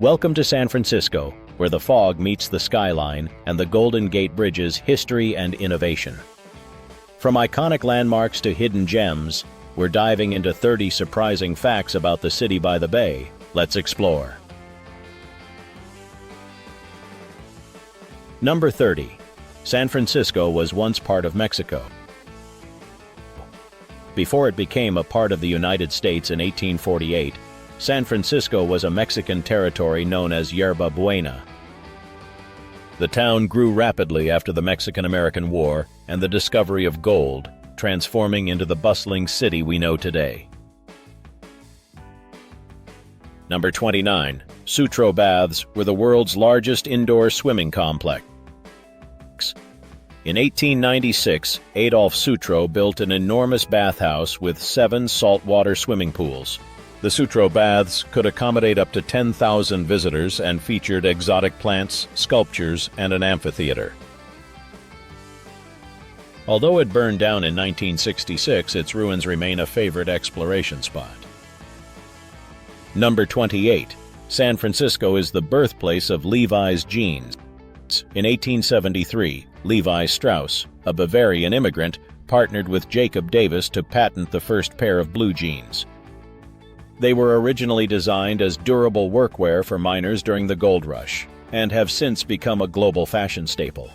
Welcome to San Francisco, where the fog meets the skyline and the Golden Gate Bridge's history and innovation. From iconic landmarks to hidden gems, we're diving into 30 surprising facts about the city by the bay. Let's explore. Number 30. San Francisco was once part of Mexico. Before it became a part of the United States in 1848, San Francisco was a Mexican territory known as Yerba Buena. The town grew rapidly after the Mexican-American War and the discovery of gold, transforming into the bustling city we know today. Number 29. Sutro baths were the world's largest indoor swimming complex. In 1896, Adolf Sutro built an enormous bathhouse with 7 saltwater swimming pools. The Sutro baths could accommodate up to 10,000 visitors and featured exotic plants, sculptures, and an amphitheater. Although it burned down in 1966, its ruins remain a favorite exploration spot. Number 28. San Francisco is the birthplace of Levi's jeans. In 1873, Levi Strauss, a Bavarian immigrant, partnered with Jacob Davis to patent the first pair of blue jeans. They were originally designed as durable workwear for miners during the gold rush, and have since become a global fashion staple.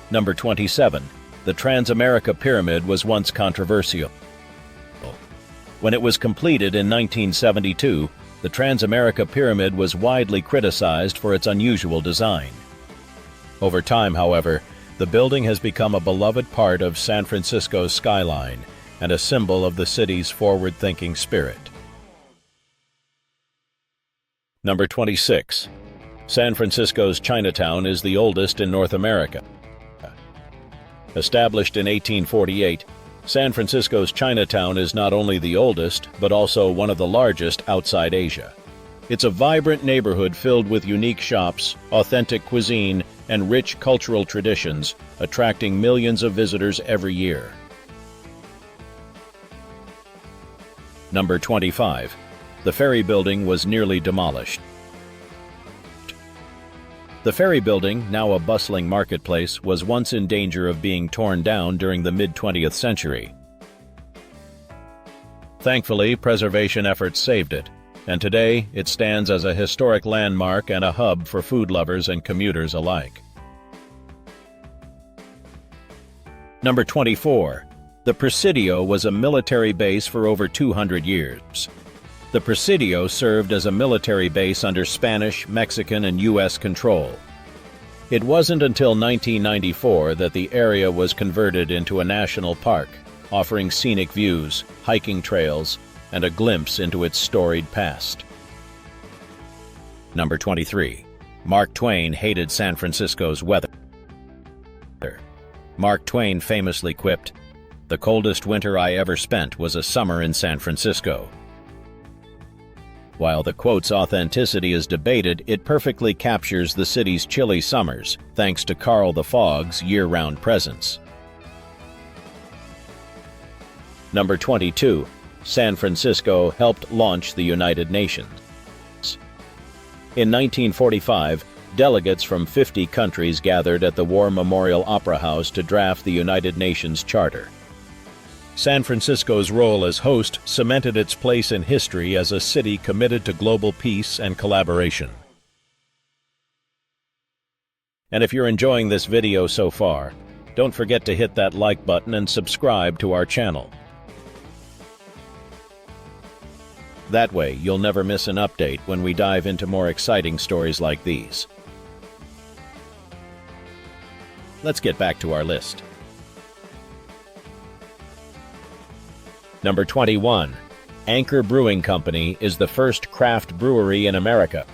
Number 27. The TransAmerica Pyramid was once controversial. When it was completed in 1972, the TransAmerica Pyramid was widely criticized for its unusual design. Over time, however, the building has become a beloved part of San Francisco's skyline and a symbol of the city's forward-thinking spirit. Number 26. San Francisco's Chinatown is the oldest in North America. Established in 1848, San Francisco's Chinatown is not only the oldest, but also one of the largest outside Asia. It's a vibrant neighborhood filled with unique shops, authentic cuisine, and rich cultural traditions, attracting millions of visitors every year. Number 25. The Ferry building was nearly demolished. The Ferry building, now a bustling marketplace, was once in danger of being torn down during the mid-20th century. Thankfully, preservation efforts saved it, and today it stands as a historic landmark and a hub for food lovers and commuters alike. Number 24. The Presidio was a military base for over 200 years. The Presidio served as a military base under Spanish, Mexican, and U.S. control. It wasn't until 1994 that the area was converted into a national park, offering scenic views, hiking trails, and a glimpse into its storied past. Number 23. Mark Twain hated San Francisco's weather. Mark Twain famously quipped, "The coldest winter I ever spent was a summer in San Francisco." While the quote's authenticity is debated, it perfectly captures the city's chilly summers, thanks to Carl the Fog's year-round presence. Number 22. San Francisco helped launch the United Nations. In 1945, delegates from 50 countries gathered at the War Memorial Opera House to draft the United Nations Charter. San Francisco's role as host cemented its place in history as a city committed to global peace and collaboration. And if you're enjoying this video so far, don't forget to hit that like button and subscribe to our channel. That way, you'll never miss an update when we dive into more exciting stories like these. Let's get back to our list. Number 21. Anchor Brewing Company is the first craft brewery in America.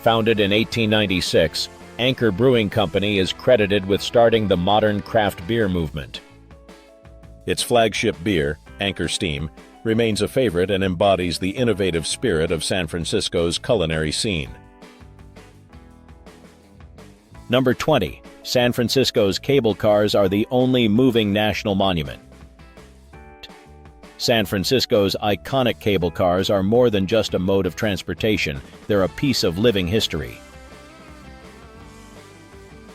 Founded in 1896, Anchor Brewing Company is credited with starting the modern craft beer movement. Its flagship beer, Anchor Steam, remains a favorite and embodies the innovative spirit of San Francisco's culinary scene. Number 20. San Francisco's cable cars are the only moving national monument. San Francisco's iconic cable cars are more than just a mode of transportation, they're a piece of living history.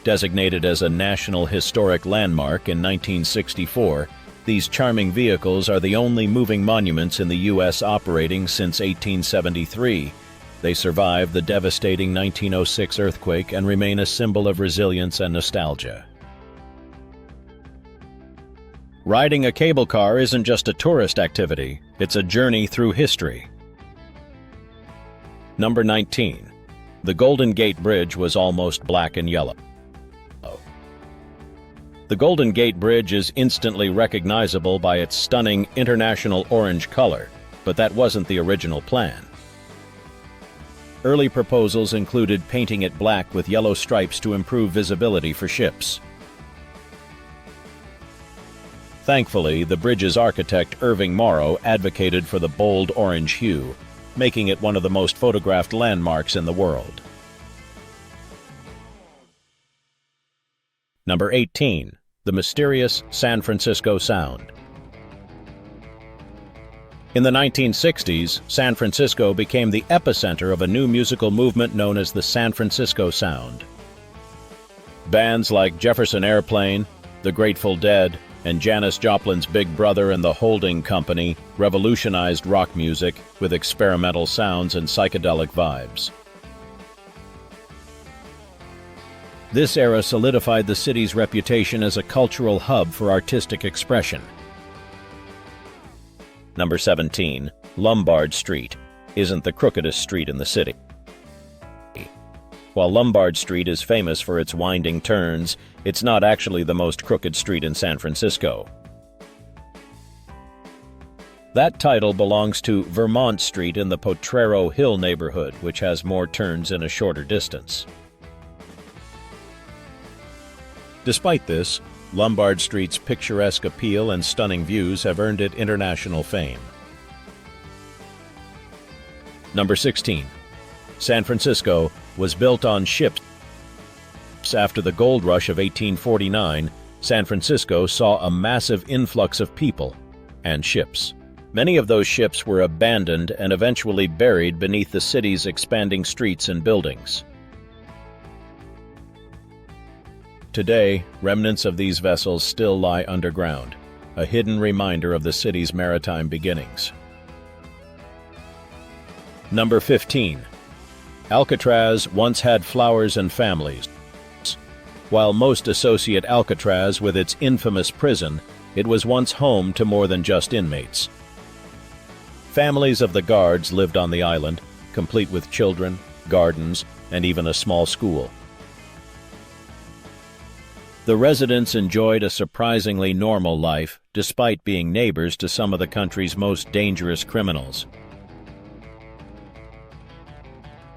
Designated as a National Historic Landmark in 1964, these charming vehicles are the only moving monuments in the U.S. operating since 1873. They survived the devastating 1906 earthquake and remain a symbol of resilience and nostalgia. Riding a cable car isn't just a tourist activity, it's a journey through history. Number 19. The Golden Gate Bridge was almost black and yellow. The Golden Gate Bridge is instantly recognizable by its stunning international orange color, but that wasn't the original plan. Early proposals included painting it black with yellow stripes to improve visibility for ships. Thankfully, the bridge's architect Irving Morrow advocated for the bold orange hue, making it one of the most photographed landmarks in the world. Number 18. The mysterious San Francisco Sound. In the 1960s, San Francisco became the epicenter of a new musical movement known as the San Francisco Sound. Bands like Jefferson Airplane, The Grateful Dead, and Janis Joplin's Big Brother and the Holding Company revolutionized rock music with experimental sounds and psychedelic vibes. This era solidified the city's reputation as a cultural hub for artistic expression. Number 17. Lombard Street isn't the crookedest street in the city. While Lombard Street is famous for its winding turns, it's not actually the most crooked street in San Francisco. That title belongs to Vermont Street in the Potrero Hill neighborhood, which has more turns in a shorter distance. Despite this, Lombard Street's picturesque appeal and stunning views have earned it international fame. Number 16. San Francisco was built on ships. After the gold rush of 1849, San Francisco saw a massive influx of people and ships. Many of those ships were abandoned and eventually buried beneath the city's expanding streets and buildings. Today, remnants of these vessels still lie underground, a hidden reminder of the city's maritime beginnings. Number 15. Alcatraz once had flowers and families. While most associate Alcatraz with its infamous prison, it was once home to more than just inmates. Families of the guards lived on the island, complete with children, gardens, and even a small school. The residents enjoyed a surprisingly normal life, despite being neighbors to some of the country's most dangerous criminals.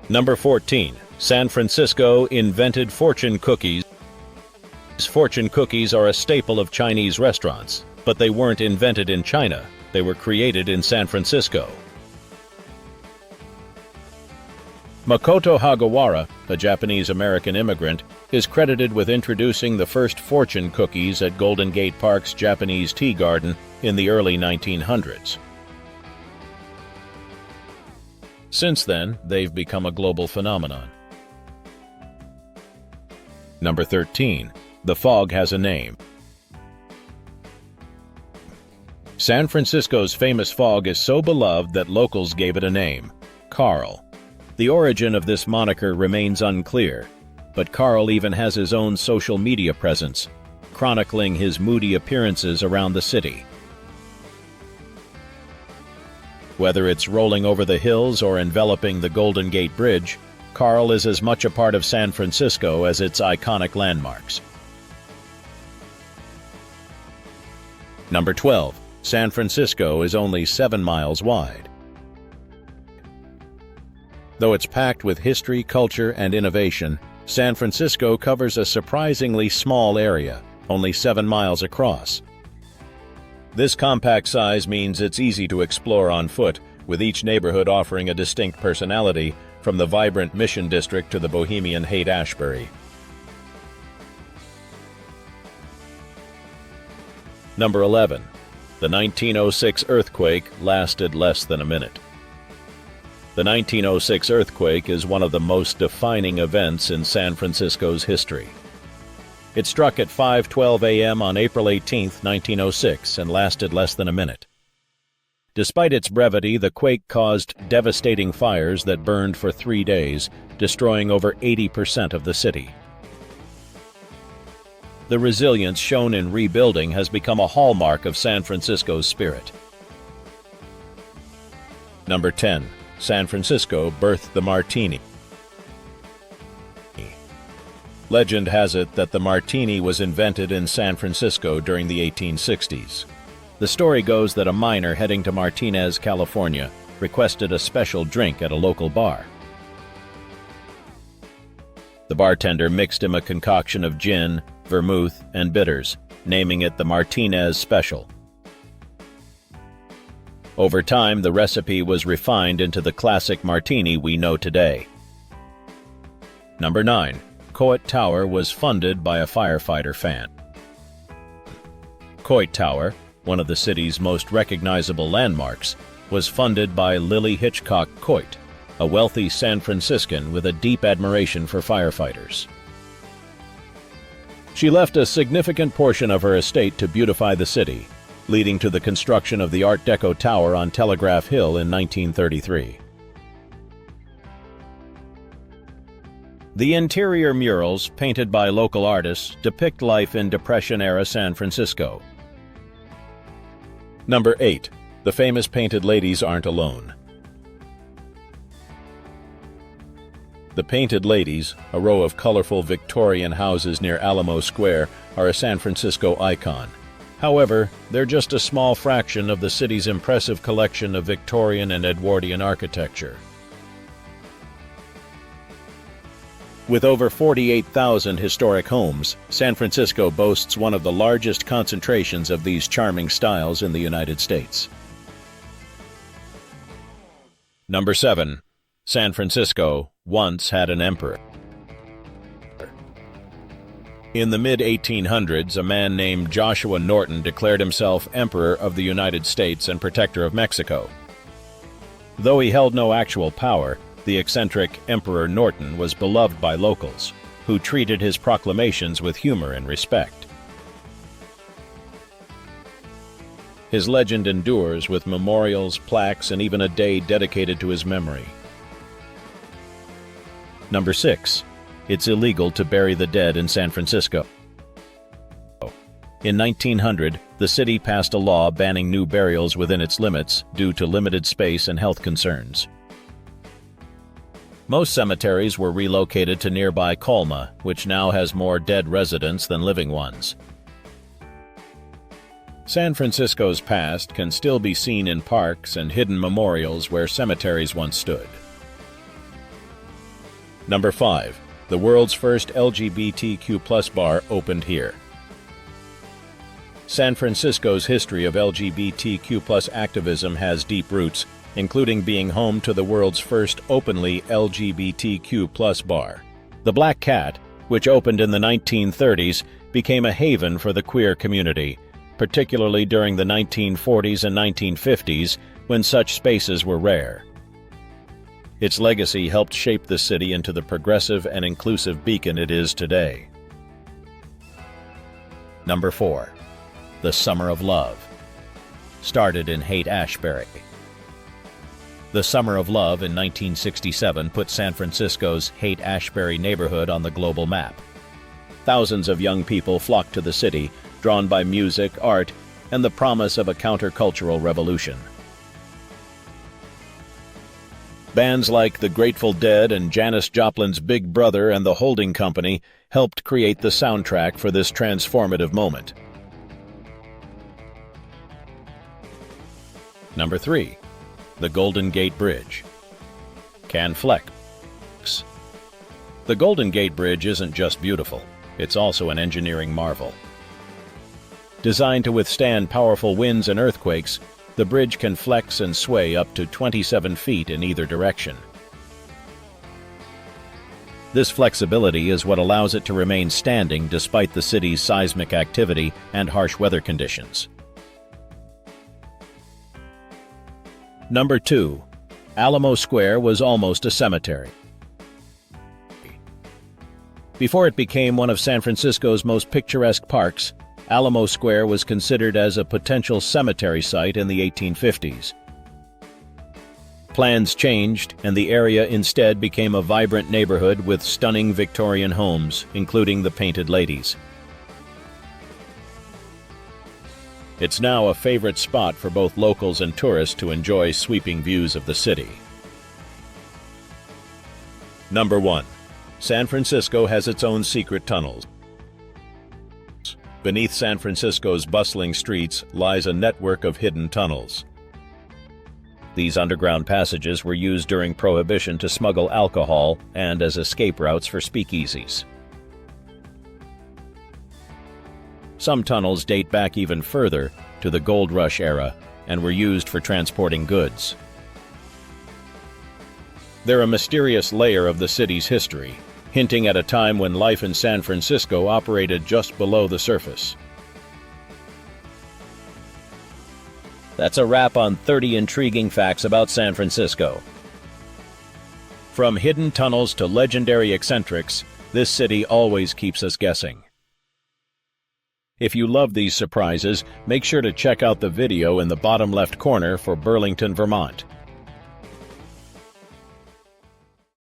Number 14. San Francisco invented fortune cookies. Fortune cookies are a staple of Chinese restaurants, but they weren't invented in China. They were created in San Francisco. Makoto Hagawara, a Japanese-American immigrant, is credited with introducing the first fortune cookies at Golden Gate Park's Japanese Tea Garden in the early 1900s. Since then, they've become a global phenomenon. Number 13. The fog has a name. San Francisco's famous fog is so beloved that locals gave it a name, Carl. The origin of this moniker remains unclear, but Carl even has his own social media presence, chronicling his moody appearances around the city. Whether it's rolling over the hills or enveloping the Golden Gate Bridge, Carl is as much a part of San Francisco as its iconic landmarks. Number 12. San Francisco is only 7 miles wide. Though it's packed with history, culture, and innovation, San Francisco covers a surprisingly small area, only 7 miles across. This compact size means it's easy to explore on foot, with each neighborhood offering a distinct personality, from the vibrant Mission District to the bohemian Haight-Ashbury. Number 11. The 1906 earthquake lasted less than a minute. The 1906 earthquake is one of the most defining events in San Francisco's history. It struck at 5:12 a.m. on April 18, 1906, and lasted less than a minute. Despite its brevity, the quake caused devastating fires that burned for 3 days, destroying over 80% of the city. The resilience shown in rebuilding has become a hallmark of San Francisco's spirit. Number 10. San Francisco birthed the Martini. Legend has it that the Martini was invented in San Francisco during the 1860s. The story goes that a miner heading to Martinez, California, requested a special drink at a local bar. The bartender mixed him a concoction of gin, vermouth, and bitters, naming it the Martinez Special. Over time, the recipe was refined into the classic martini we know today. Number 9. Coit Tower was funded by a Firefighter fan. Coit Tower, one of the city's most recognizable landmarks, was funded by Lily Hitchcock Coit, a wealthy San Franciscan with a deep admiration for firefighters. She left a significant portion of her estate to beautify the city, leading to the construction of the Art Deco Tower on Telegraph Hill in 1933. The interior murals, painted by local artists, depict life in Depression-era San Francisco. Number 8. The famous painted ladies aren't alone. The Painted Ladies, a row of colorful Victorian houses near Alamo Square, are a San Francisco icon. However, they're just a small fraction of the city's impressive collection of Victorian and Edwardian architecture. With over 48,000 historic homes, San Francisco boasts one of the largest concentrations of these charming styles in the United States. Number 7. San Francisco once had an emperor. In the mid-1800s, a man named Joshua Norton declared himself Emperor of the United States and Protector of Mexico. Though he held no actual power, the eccentric Emperor Norton was beloved by locals, who treated his proclamations with humor and respect. His legend endures with memorials, plaques, and even a day dedicated to his memory. Number 6. It's illegal to bury the dead in San Francisco. In 1900, the city passed a law banning new burials within its limits due to limited space and health concerns. Most cemeteries were relocated to nearby Colma, which now has more dead residents than living ones. San Francisco's past can still be seen in parks and hidden memorials where cemeteries once stood. Number 5. The world's first LGBTQ+ bar opened here. San Francisco's history of LGBTQ+ activism has deep roots, including being home to the world's first openly LGBTQ+ bar. The Black Cat, which opened in the 1930s, became a haven for the queer community, particularly during the 1940s and 1950s, when such spaces were rare. Its legacy helped shape the city into the progressive and inclusive beacon it is today. Number 4. The Summer of Love. Started in Haight-Ashbury. The Summer of Love in 1967 put San Francisco's Haight-Ashbury neighborhood on the global map. Thousands of young people flocked to the city, drawn by music, art, and the promise of a countercultural revolution. Bands like the Grateful Dead and Janis Joplin's Big Brother and the Holding Company helped create the soundtrack for this transformative moment. Number 3. The Golden Gate Bridge. Can flex. The Golden Gate Bridge isn't just beautiful, it's also an engineering marvel. Designed to withstand powerful winds and earthquakes, the bridge can flex and sway up to 27 feet in either direction. This flexibility is what allows it to remain standing despite the city's seismic activity and harsh weather conditions. Number 2. Alamo Square was almost a cemetery. Before it became one of San Francisco's most picturesque parks, Alamo Square was considered as a potential cemetery site in the 1850s. Plans changed, and the area instead became a vibrant neighborhood with stunning Victorian homes, including the Painted Ladies. It's now a favorite spot for both locals and tourists to enjoy sweeping views of the city. Number 1. San Francisco has its own secret tunnels. Beneath San Francisco's bustling streets lies a network of hidden tunnels. These underground passages were used during Prohibition to smuggle alcohol and as escape routes for speakeasies. Some tunnels date back even further, to the Gold Rush era, and were used for transporting goods. They're a mysterious layer of the city's history, hinting at a time when life in San Francisco operated just below the surface. That's a wrap on 30 intriguing facts about San Francisco. From hidden tunnels to legendary eccentrics, this city always keeps us guessing. If you love these surprises, make sure to check out the video in the bottom left corner for Burlington, Vermont.